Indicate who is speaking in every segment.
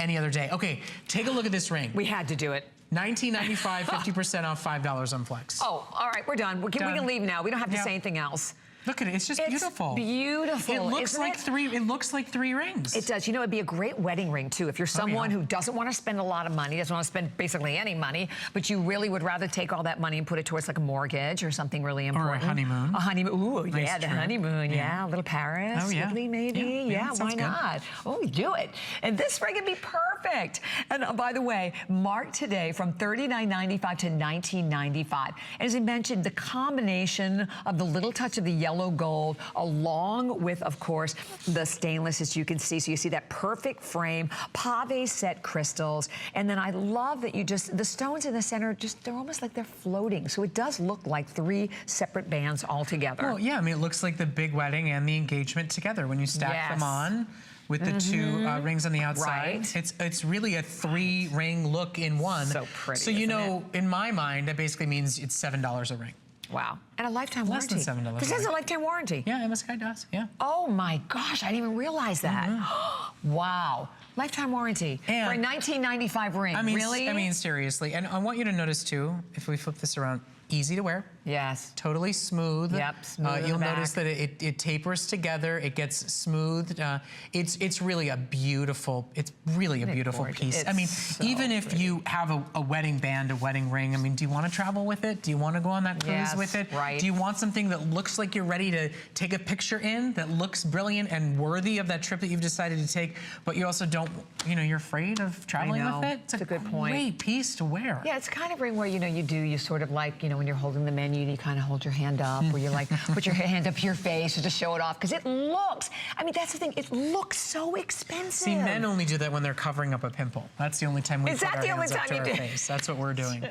Speaker 1: any other day. Okay, take a look at this ring.
Speaker 2: We had to do it.
Speaker 1: $19.95, 50% off, $5 on Flex.
Speaker 2: Oh, all right, we're done. We can leave now. We don't have to say anything else.
Speaker 1: Look at it, it's just beautiful.
Speaker 2: It's beautiful.
Speaker 1: It looks like three rings.
Speaker 2: It does. You know, it'd be a great wedding ring too. If you're someone who doesn't want to spend a lot of money, doesn't want to spend basically any money, but you really would rather take all that money and put it towards like a mortgage or something really important.
Speaker 1: Or a honeymoon.
Speaker 2: A honeymoon. Ooh,
Speaker 1: nice
Speaker 2: yeah, the
Speaker 1: trip.
Speaker 2: honeymoon. Yeah, a little Paris.
Speaker 1: Oh, yeah.
Speaker 2: Italy, maybe. Yeah, why not? Oh, do it. And this ring would be perfect. And by the way, mark today from $39.95 to $19.95. As I mentioned, the combination of the little touch of the yellow gold, along with, of course, the stainless, as you can see. So you see that perfect frame, pave set crystals. And then I love that the stones in the center, they're almost like they're floating. So it does look like 3 separate bands all together.
Speaker 1: Well, yeah, I mean, it looks like the big wedding and the engagement together when you stack them on with the 2 rings on the outside. Right. It's really a 3-ring look in one.
Speaker 2: So pretty,
Speaker 1: so you know, in my mind, that basically means it's $7 a ring.
Speaker 2: Wow. And a lifetime warranty.
Speaker 1: Less than $7.
Speaker 2: This has a lifetime warranty.
Speaker 1: Yeah, Skye does, yeah.
Speaker 2: Oh my gosh, I didn't even realize that. Wow. Lifetime warranty
Speaker 1: and
Speaker 2: for a $19.95 ring, really?
Speaker 1: I mean, seriously. And I want you to notice too, if we flip this around, easy to wear.
Speaker 2: Yes.
Speaker 1: Totally smooth.
Speaker 2: Yep, smooth
Speaker 1: You'll notice that it tapers together, it gets smoothed. It's really a beautiful, piece.
Speaker 2: It's
Speaker 1: I mean,
Speaker 2: so
Speaker 1: even if you have a wedding band, a wedding ring, I mean, do you want to travel with it? Do you want to go on that cruise with it?
Speaker 2: Right.
Speaker 1: Do you want something that looks like you're ready to take a picture in, that looks brilliant and worthy of that trip that you've decided to take, but you also don't, you know, you're afraid of traveling with it?
Speaker 2: It's a good point.
Speaker 1: Great piece to wear.
Speaker 2: Yeah, it's kind of ring where, you sort of like, when you're holding the menu, you kind of hold your hand up, where you like put your hand up to your face or to show it off, because it looks, I mean, that's the thing, it looks so expensive.
Speaker 1: See, men only do that when they're covering up a pimple. That's the only time we put our hands up to our face. That's what we're doing.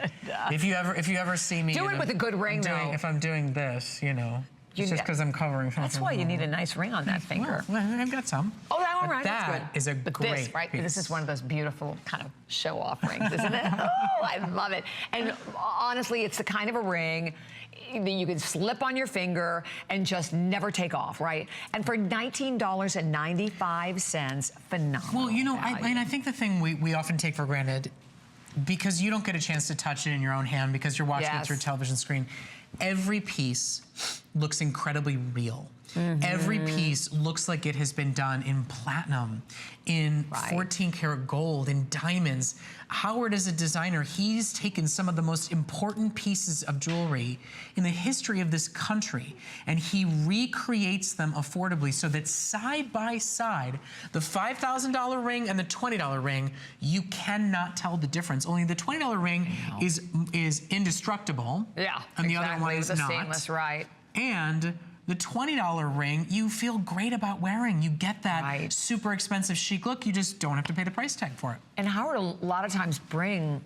Speaker 1: If you ever see me,
Speaker 2: do it with a good ring, though.
Speaker 1: If I'm doing this, you know. It's just because I'm covering.
Speaker 2: That's why you need a nice ring on that finger.
Speaker 1: Well, I've got some.
Speaker 2: Oh, all right,
Speaker 1: that's good. That is a great piece.
Speaker 2: This is one of those beautiful kind of show-off rings, isn't it? Oh, I love it. And honestly, it's the kind of a ring that you can slip on your finger and just never take off, right? And for $19.95, phenomenal.
Speaker 1: Well, you know, I think the thing we often take for granted, because you don't get a chance to touch it in your own hand because you're watching it through a television screen, every piece looks incredibly real. Every piece looks like it has been done in platinum, in 14 karat gold, in diamonds. Howard, as a designer, he's taken some of the most important pieces of jewelry in the history of this country, and he recreates them affordably so that side by side, the $5,000 ring and the $20 ring, you cannot tell the difference. Only the $20 ring is indestructible.
Speaker 2: Yeah,
Speaker 1: and the other one is not.
Speaker 2: Stainless, right.
Speaker 1: And the $20 ring, you feel great about wearing. You get that super expensive chic look. You just don't have to pay the price tag for it.
Speaker 2: And Howard a lot of times bring